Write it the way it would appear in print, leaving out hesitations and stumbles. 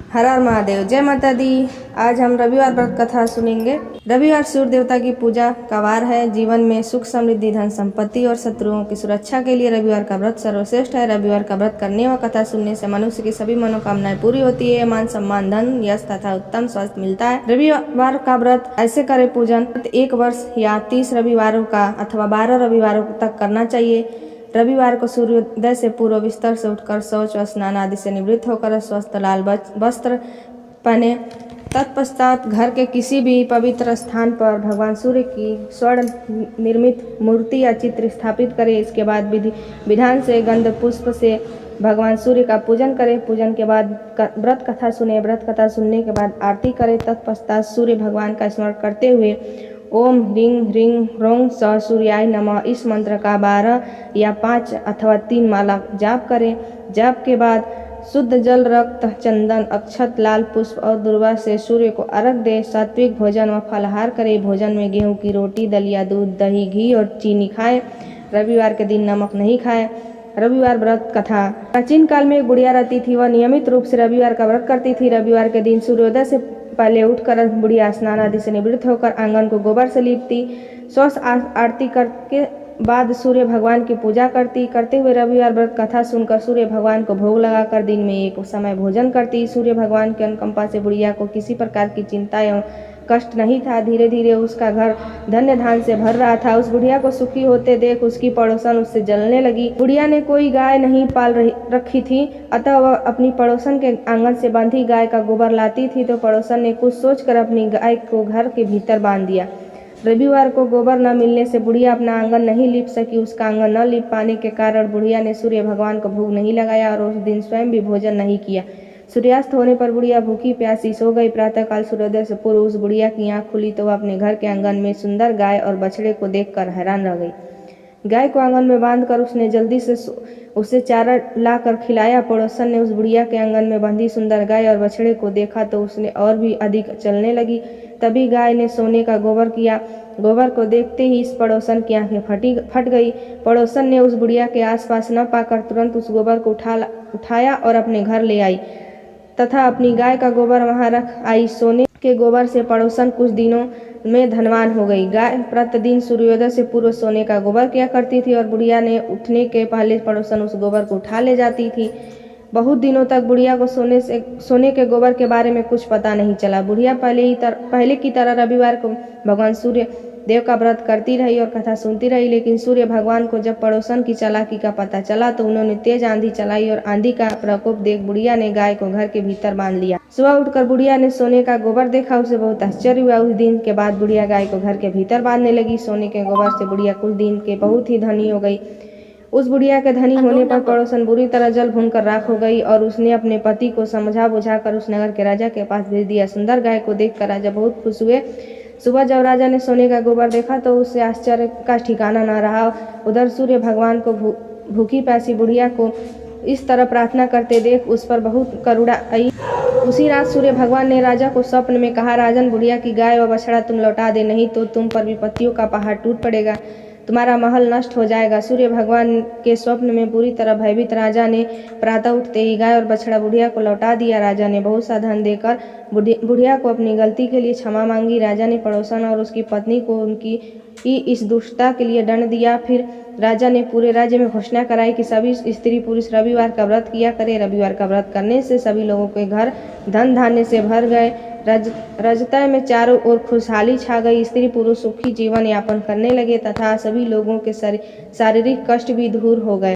हर हर महादेव। जय माता दी। आज हम रविवार व्रत कथा सुनेंगे। रविवार सूर्य देवता की पूजा का वार है। जीवन में सुख समृद्धि धन संपत्ति और शत्रुओं की सुरक्षा के लिए रविवार का व्रत सर्वश्रेष्ठ है। रविवार का व्रत करने व कथा सुनने से मनुष्य की सभी मनोकामनाएं पूरी होती है। मान सम्मान धन यश तथा उत्तम स्वास्थ्य मिलता है। रविवार का व्रत ऐसे करे पूजन 1 वर्ष या 30 रविवारों का अथवा 12 रविवारों तक करना चाहिए। रविवार को सूर्योदय से पूर्व बिस्तर से उठकर शौच व स्नान आदि से निवृत्त होकर स्वस्थ लाल वस्त्र पहने। तत्पश्चात घर के किसी भी पवित्र स्थान पर भगवान सूर्य की स्वर्ण निर्मित मूर्ति या चित्र स्थापित करें। इसके बाद विधान से गंध पुष्प से भगवान सूर्य का पूजन करें। पूजन के बाद व्रत कथा सुने। व्रत कथा सुनने के बाद आरती करें। तत्पश्चात सूर्य भगवान का स्मरण करते हुए ओम ह्रीं ह्रीं ह्रौं स सूर्याय नमः इस मंत्र का 12 या 5 अथवा 3 माला जाप करें। जाप के बाद शुद्ध जल रक्त चंदन अक्षत लाल पुष्प और दुर्वा से सूर्य को अर्घ दे। सात्विक भोजन व फलाहार करें। भोजन में गेहूं की रोटी दलिया दूध दही घी और चीनी खाएं। रविवार के दिन नमक नहीं खाएं। रविवार व्रत कथा। प्राचीन काल में एक बुढ़िया रहती थी। वह नियमित रूप से रविवार का व्रत करती थी। रविवार के दिन सूर्योदय से पहले उठकर बुढ़िया स्नान आदि से निवृत्त होकर आंगन को गोबर से लीपती। स्वस्थ आरती करके बाद सूर्य भगवान की पूजा करते हुए रविवार व्रत कथा सुनकर सूर्य भगवान को भोग लगाकर दिन में एक समय भोजन करती। सूर्य भगवान के अनुकंपा से बुढ़िया को किसी प्रकार की चिंता एवं कष्ट नहीं था। धीरे धीरे उसका घर धन्य धान से भर रहा था। उस बुढ़िया को सुखी होते देख उसकी पड़ोसन उससे जलने लगी। बुढ़िया ने कोई गाय नहीं पाल रखी थी, अतः वह अपनी पड़ोसन के आंगन से बांधी गाय का गोबर लाती थी। तो पड़ोसन ने कुछ सोचकर अपनी गाय को घर के भीतर बांध दिया। रविवार को गोबर न मिलने से बुढ़िया अपना आंगन नहीं लीप सकी। उसका आंगन न लीप पाने के कारण बुढ़िया ने सूर्य भगवान को भोग नहीं लगाया और उस दिन स्वयं भी भोजन नहीं किया। सूर्यास्त होने पर बुढ़िया भूखी प्यासी सो गई। प्रातःकाल सूर्योदय से पूर्व उस बुढ़िया की आंख खुली तो वह अपने घर के आंगन में सुंदर गाय और बछड़े को देखकर हैरान रह गई। गाय को आंगन में बांधकर उसने जल्दी से उसे चारा लाकर खिलाया। पड़ोसन ने उस बुढ़िया के आंगन में बंधी सुंदर गाय और बछड़े को देखा तो उसने और भी अधिक चलने लगी। तभी गाय ने सोने का गोबर किया। गोबर को देखते ही इस पड़ोसन की आंखें फट गई। पड़ोसन ने उस बुढ़िया के आसपास न पाकर तुरंत उस गोबर को उठाया और अपने घर ले आई तथा अपनी गाय का गोबर वहां रख आई। सोने के गोबर से पड़ोसन कुछ दिनों में धनवान हो गई। गाय प्रतिदिन सूर्योदय से पूर्व सोने का गोबर किया करती थी और बुढ़िया ने उठने के पहले पड़ोसन उस गोबर को उठा ले जाती थी। बहुत दिनों तक बुढ़िया को सोने के गोबर के बारे में कुछ पता नहीं चला। बुढ़िया पहले की तरह रविवार को भगवान सूर्य देव का व्रत करती रही और कथा सुनती रही। लेकिन सूर्य भगवान को जब पड़ोसन की चालाकी का पता चला तो उन्होंने तेज आंधी चलाई और आंधी का प्रकोप देख बुढ़िया ने गाय को घर के भीतर बांध लिया। सुबह उठकर बुढ़िया ने सोने का गोबर देखा। उसे बहुत आश्चर्य हुआ। उस दिन के बाद बुढ़िया गाय को घर के भीतर बांधने लगी। सोने के गोबर से बुढ़िया कुछ दिन के बहुत ही धनी हो गई। उस बुढ़िया के धनी होने पर पड़ोसन बुरी तरह जल भून कर राख हो गई और उसने अपने पति को समझा बुझाकर उस नगर के राजा के पास भेज दिया। सुंदर गाय को देखकर राजा बहुत खुश हुए। सुबह जब राजा ने सोने का गोबर देखा तो उससे आश्चर्य का ठिकाना न रहा। उधर सूर्य भगवान को भूखी प्यासी बुढ़िया को इस तरह प्रार्थना करते देख उस पर बहुत करुणा आई। उसी रात सूर्य भगवान ने राजा को स्वप्न में कहा, राजन बुढ़िया की गाय व बछड़ा तुम लौटा दे, नहीं तो तुम पर विपत्तियों का पहाड़ टूट पड़ेगा, तुम्हारा महल नष्ट हो जाएगा। सूर्य भगवान के स्वप्न में पूरी तरह भयभीत राजा ने प्रातः उठते ही गाय और बछड़ा बुढ़िया को लौटा दिया। राजा ने बहुत सा धन देकर बुढ़िया को अपनी गलती के लिए क्षमा मांगी। राजा ने पड़ोसन और उसकी पत्नी को उनकी इस दुष्टता के लिए दंड दिया। फिर राजा ने पूरे राज्य में घोषणा कराई कि सभी स्त्री पुरुष रविवार का व्रत किया करें। रविवार का व्रत करने से सभी लोगों के घर धन धान्य से भर गए। रजतय में चारों ओर खुशहाली छा गई। स्त्री पुरुष सुखी जीवन यापन करने लगे तथा सभी लोगों के शारीरिक कष्ट भी दूर हो गए।